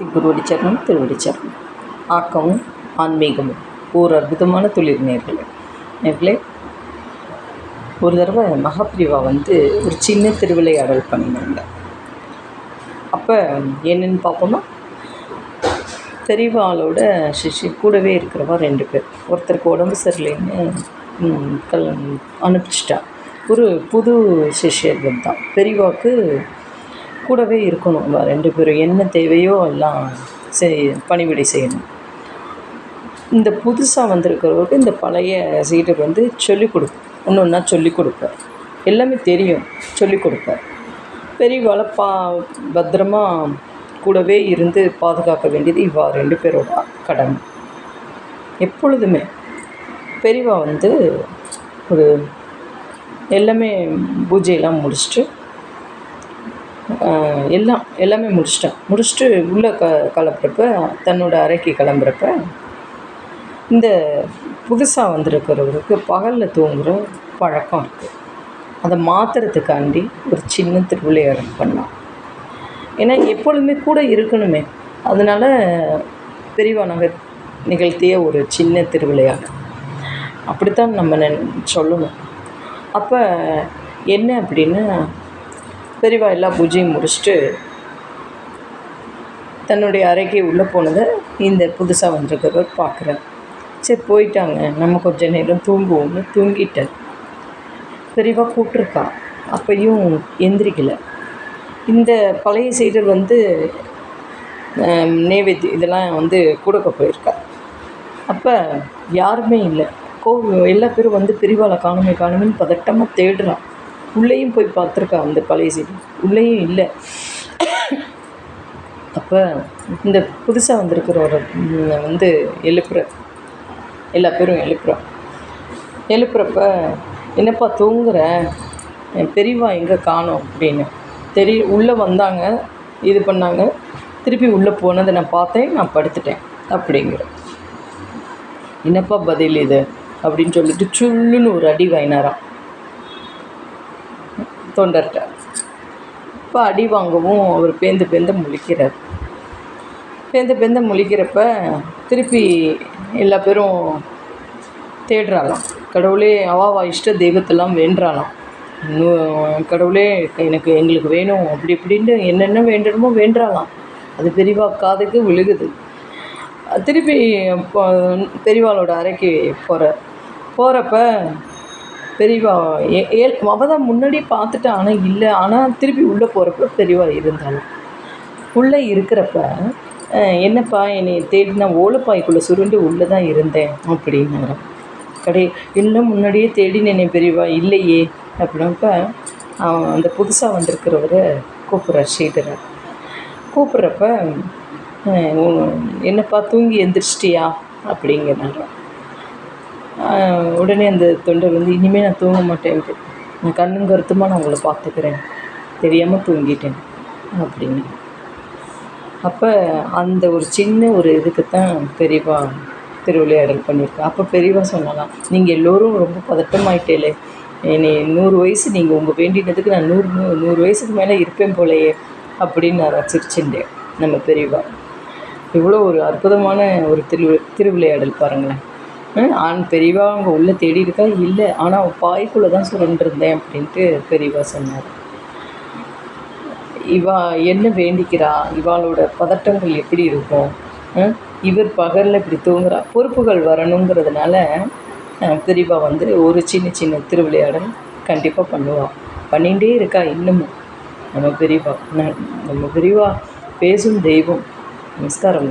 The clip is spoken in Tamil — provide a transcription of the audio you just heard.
கார்த்திக் குருவடிச்சரணம் திருவடிச்சரணம். ஆக்கமும் ஆன்மீகமும் ஓர் அற்புதமான தொழில் நேர்களே. ஒரு தடவை மகாபிரிவா ஒரு சின்ன திருவிளையாடல் பண்ணினாங்க. அப்போ என்னென்னு பார்ப்போமா? பெரியவாளோட சிஷ்யர் கூடவே இருக்கிறவா 2 பேர். ஒருத்தருக்கு உடம்பு சரியில்லைன்னு அனுப்பிச்சிட்டா. ஒரு புது சிஷ்யர் தான். பெரியவாவுக்கு கூடவே இருக்கணும். 2 பேரும் என்ன தேவையோ எல்லாம் பணிவிடை செய்யணும். இந்த புதுசாக வந்திருக்கிறவருக்கு இந்த பழைய சீடர் சொல்லிக் கொடுப்பார். ஒன்று ஒன்றா சொல்லிக் கொடுப்பார். எல்லாமே தெரியும், சொல்லிக் கொடுப்பார். பெரியவாளை பத்திரமாக கூடவே இருந்து பாதுகாக்க வேண்டியது இவா 2 பேரோட கடமை. எப்பொழுதுமே பெரியவா ஒரு எல்லாமே பூஜையெல்லாம் முடிச்சுட்டு எல்லாமே முடிச்சுட்டு உள்ளே கிளம்புறப்ப, தன்னோட அறைக்கு கிளம்புறப்ப, இந்த புதுசாக வந்திருக்கிறவருக்கு பகலில் தூங்குகிற பழக்கம் இருக்குது. அதை மாற்றுறதுக்காண்டி ஒரு சின்ன திருவிளையாடல் பண்ணலாம். ஏன்னா எப்பொழுதுமே கூட இருக்கணுமே. அதனால் பெரியவா நாங்கள் நிகழ்த்திய ஒரு சின்ன திருவிளையாடல். அப்படித்தான் நம்ம சொல்லணும். அப்போ என்ன அப்படின்னா, பெரியவா எல்லா பூஜையும் முடிச்சுட்டு தன்னுடைய அறைக்கு உள்ளே போனதை இந்த புதுசாக வந்திருக்கிறவர் பார்க்குறார். சரி போயிட்டாங்க, நம்ம கொஞ்சம் நேரம் தூங்குவோம்னு தூங்கிட்டார். பெரியவா கூப்பிட்ருக்கா, அப்பையும் எந்திரிக்கலை. இந்த பழைய சீடர் நைவேத்தியம் இதெல்லாம் கொடுக்க போயிருக்கா. அப்போ யாருமே இல்லை. எல்லா பேரும் பெரியவாளை காணுமேன்னு பதட்டமாக தேடுறான். உள்ளேயும் போய் பார்த்துருக்கா அந்த பழைய சீடர், உள்ளேயும் இல்லை. அப்போ இந்த புதுசாக வந்திருக்கிறவரை எழுப்புற எல்லா பேரும் எழுப்புறப்ப, என்னப்பா தூங்குற, பெரியவா எங்கே காணோம் அப்படின்னு உள்ளே வந்தாங்க, இது பண்ணாங்க, திருப்பி உள்ளே போனதை நான் பார்த்தேன், நான் படுத்துட்டேன் அப்படிங்கிற. என்னப்பா பதில் இது அப்படின்னு சொல்லிட்டு சுள்ளுன்னு ஒரு அடி வாங்கினாராம் தொண்டர்கிட்ட. இப்போ அடி வாங்கவும் அவர் பேந்து முழிக்கிறார். பேந்து முழிக்கிறப்ப திருப்பி எல்லா பேரும் தேடுறாளாம். கடவுளே அவாவா இஷ்ட தெய்வத்தெல்லாம் வேண்டுறாளாம். கடவுளே எங்களுக்கு வேணும் அப்படி இப்படின்ட்டு என்னென்ன வேண்டணுமோ வேண்டுறாளாம். அது பெரியவா காதுக்கு விழுகுது. திருப்பி பெரியவாளோட அறைக்கு போகிறப்ப பெரியவா அவள் தான் முன்னாடியே பார்த்துட்டா. ஆனால் இல்லை, ஆனால் திருப்பி உள்ளே போகிறப்ப பெரியவா இருந்தாலும் உள்ளே இருக்கிறப்ப, என்னப்பா என்னை தேடினா ஓலப்பாய்க்குள்ளே சுருண்டு உள்ளே தான் இருந்தேன் அப்படின்னாங்க. இன்னும் முன்னாடியே தேடினேனே பெரியவா, இல்லையே அப்படின்னப்ப அந்த புதுசாக வந்திருக்கிறவரை கூப்பிட்றார். சீடரை கூப்பிட்றப்ப, என்னப்பா தூங்கி எந்திரிச்சிட்டியா அப்படிங்கிறாங்க. உடனே அந்த தொண்டர் இனிமேல் நான் தூங்க மாட்டேன்ட்டு, நான் கண்ணும் கருத்துமாக நான் உங்களை பார்த்துக்கிறேன், தெரியாமல் தூங்கிட்டேன் அப்படின்னு. அப்போ அந்த ஒரு சின்ன ஒரு இதுக்குத்தான் பெரியவா திருவிளையாடல் பண்ணியிருக்கேன். அப்போ பெரியவா சொன்னாலாம், நீங்கள் எல்லோரும் ரொம்ப பதட்டமாயிட்டேலே, என்னை 100 வயசு நீங்கள் உங்கள் வேண்டினதுக்கு நான் 100 வயசுக்கு மேலே இருப்பேன் போலையே அப்படின்னு நான் ரசிச்சுட்டேன். நம்ம பெரியவா இவ்வளோ ஒரு அற்புதமான ஒரு திருவிளையாடல் பாருங்களேன். பெரியவா அவங்க உள்ளே தேடி இருக்கா, இல்லை, ஆனால் அவள் பாய்க்குள்ளே தான் சுரண்டிருந்தேன் அப்படின்ட்டு பெரியவா சொன்னார். இவா என்ன வேண்டிக்கிறா, இவாளோட பதட்டங்கள் எப்படி இருக்கும், இவர் பகலில் இப்படி தூங்குறா, பொறுப்புகள் வரணுங்கிறதுனால பெரியவா ஒரு சின்ன திருவிளையாடல் கண்டிப்பாக பண்ணுவாள். பண்ணிகிட்டே இருக்கா இன்னமும் நம்ம பெரியவா பேசும் தெய்வம். நமஸ்காரம்.